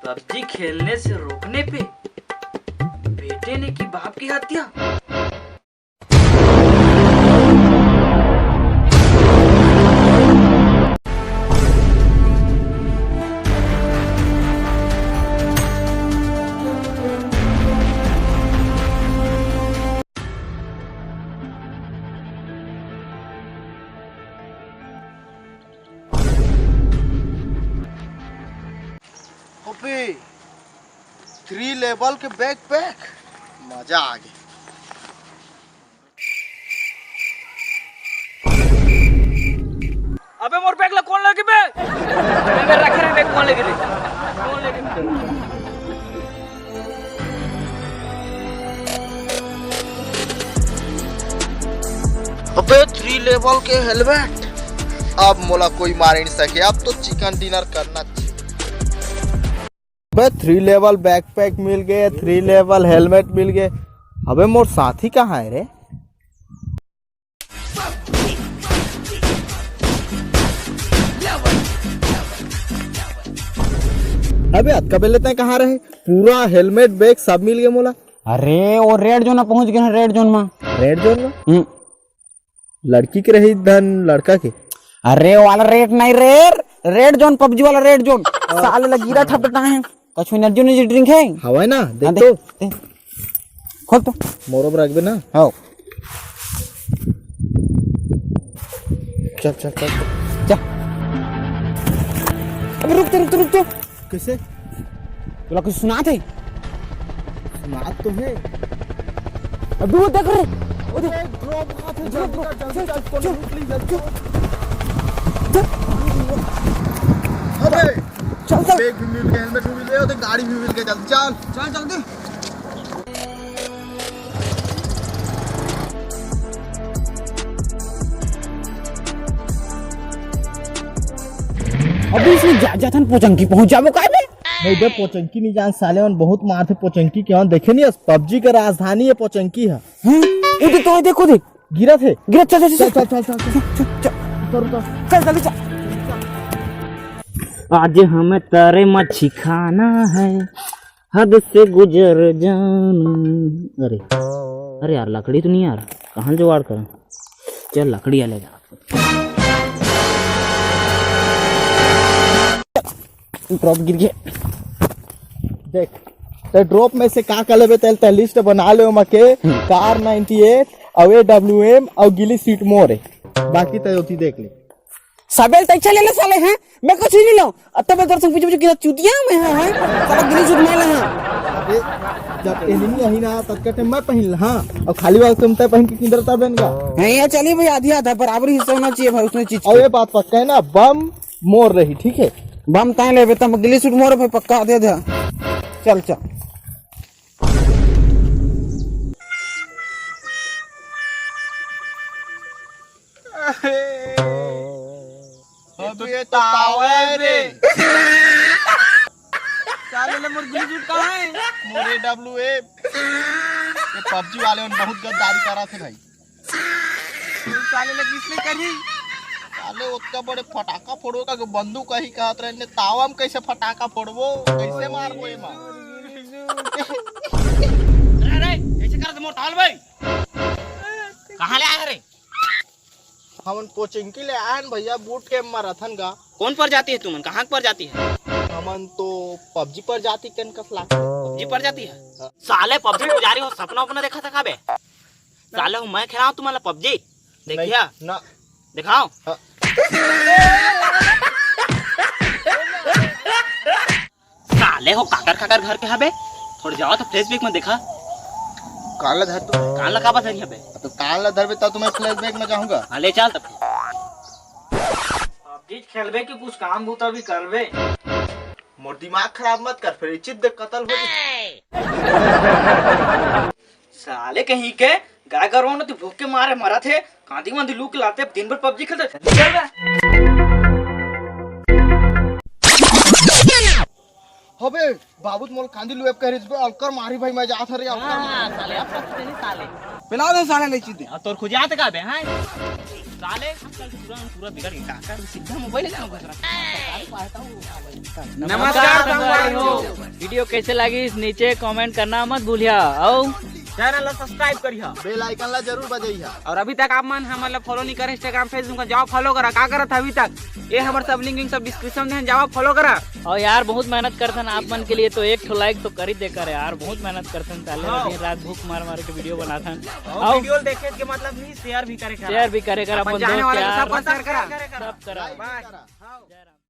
PUBG खेलने से रोकने पे बेटे ने की बाप की हत्या। अबे 3 लेवल के बैकपैक, मजा आ गया। अबे मोर बैग ला कौन लेके बे? मैं रखे रे बैग कौन लेके रे? कौन लेके? अबे 3 लेवल के हेलमेट, अब मोला कोई मार नहीं सके। अब तो चिकन डिनर करना चाहिए। 3 लेवल बैकपैक मिल गए, 3 लेवल हेलमेट मिल गए। अबे मोर साथी कहाँ है रे? अबे अतका बेले तय कहाँ रहे? पूरा हेलमेट बैग सब मिल गए मोला। अरे वो रेड जोन में पहुंच गए, रेड जोन में। रेड जोन में लड़की के रही धन लड़का के? अरे वाला रेड नहीं, रेड जोन, पबजी वाला रेड जोन। साले लगी रहा था है कछु एनर्जी ड्रिंक है हवा ना? देख तो खोल तो मोरो पर रखबे ना। हाँ चल चल चल चल। अबे रुक तो कैसे? तुला कुछ सुना थे? बात तो है। अबे वो देख रे, वो देख। अबे चल चल बैग भी मिल गया, हेलमेट भी मिल गया, और गाड़ी भी मिल गई। जल्दी चल चल जल्दी। अभी इसमें जा पोचंकी पहुंच जाबो काय बे? नहीं दे पोचंकी नहीं जान साले, मन बहुत मार थे पोचंकी के। हम देखे नहीं, पबजी का राजधानी है पोचंकी है। ये तो देखो देख गिरा थे। गिरा। चल चल चल चल चल चल जल्दी चल। आज हमें तारे मच्छी खाना है, हद से गुजर जाना। अरे यार लकड़ी तो नहीं यार, कहाँ जुगाड़ करें? चल लकड़ी ले जा। ड्रॉप गिर गया। देख ते ड्रॉप में से का लेबे? तेल लिस्ट बना ले मके। कार 98 और AWM और गिली सीट मोर है, बाकी तो होती देख ले। सबेल तक चले ले साले हैं, मैं कुछ नहीं लाऊं। तब दर्शन पीछे किधर चूतिया मैं है साला गिली सूट मार ले। अबे जब एनिमी आही ना तब के टाइम मैं पहन ला। हां और खाली बात तुम तय पहन के किधर ता बन गा? है ये चलिए भाई, आधी आधा बराबर हिस्सा होना चाहिए भाई उसमें चीज। और ये बात पक्का है ना, बम मोर रही, ठीक है? बम ताए लेबे तब गिली सूट मोर भाई पक्का आधे आधा। चल चल अब ये तावे रे साले ले मोर गिली सूट कहाँ है? मोर AWM। ये पबजी वाले उन बहुत गद्दारी करा थे भाई। साले ले किसने करी? साले उतना बड़े फटाका फोड़ोगा कि बंदूक कहीं कहत रहे ने, तावा में कैसे फटाका फोड़बो, कैसे मारबो एमा? अरे ऐसे कर मोर ताल भाई कहाँ ले आया रे? हमन कोचिंग ले आन भैया, बूट कैंप मैराथन का। कौन पर जाती है तुमन? कहाँ पर जाती है? हमन तो पबजी पर जाती कन कसला। पबजी पर जाती है? साले पबजी पुजारी हो, सपना अपना देखा था काबे? साले मैं खेलाऊं तुम्हारा पबजी? देखिया ना दिखाओ। साले हो काकर काकर घर के हबे, थोड़ी जाओ तो फेसबुक में देखा। काला धर तो कान लगा बस यहाँ पे तो कान ला धरबे तब तुम्हें फ्लैशबैक में जाऊंगा। हाँ ले चल तब। पबजी खेलबे कि कुछ काम बूता भी करबे। मोर दिमाग खराब मत कर, फिर इज्जत दे कत्ल हो जाए। साले कहीं के गाय गरवा न तू भूख के मारे मरा थे, कांदी मंदी लूक लाते दिन भर पबजी खेलते। निकल बे। अबे बाबूत मोल कांदी लुएब कह रही है, अलकर मारी भाई मैं जात हरे अलकर। साले अब तक नहीं साले पिला दो साले ले चीते। तोर खुजात का बे हैं। साले आजकल के पूरा बिगड़ गया काका सीधा मोबाइल ले नमस्कार संगवारी हो, वीडियो कैसे लगी नीचे कमेंट करना मत भूलिया और चैनल ला सब्सक्राइब करिया बेल आइकन ला जरूर बजाइया। और अभी तक आप मन हमारे फॉलो नहीं करे इंस्टाग्राम फेसबुक का जाओ फॉलो करा का करत अभी तक ये हमारे सब लिंक सब डिस्क्रिप्शन में जाओ फॉलो करा। और यार बहुत मेहनत करते हैं आप मन के लिए तो एक ठो लाइक तो कर ही देकर यार बहुत मेहनत करते हैं साले दिन रात भूख मार मार के वीडियो बनाते हैं और वीडियो देखे के मतलब नहीं शेयर भी करे शेयर भी करे कर अपन दोस्त यार सब करा सब करा। Like भी करा। जय राम।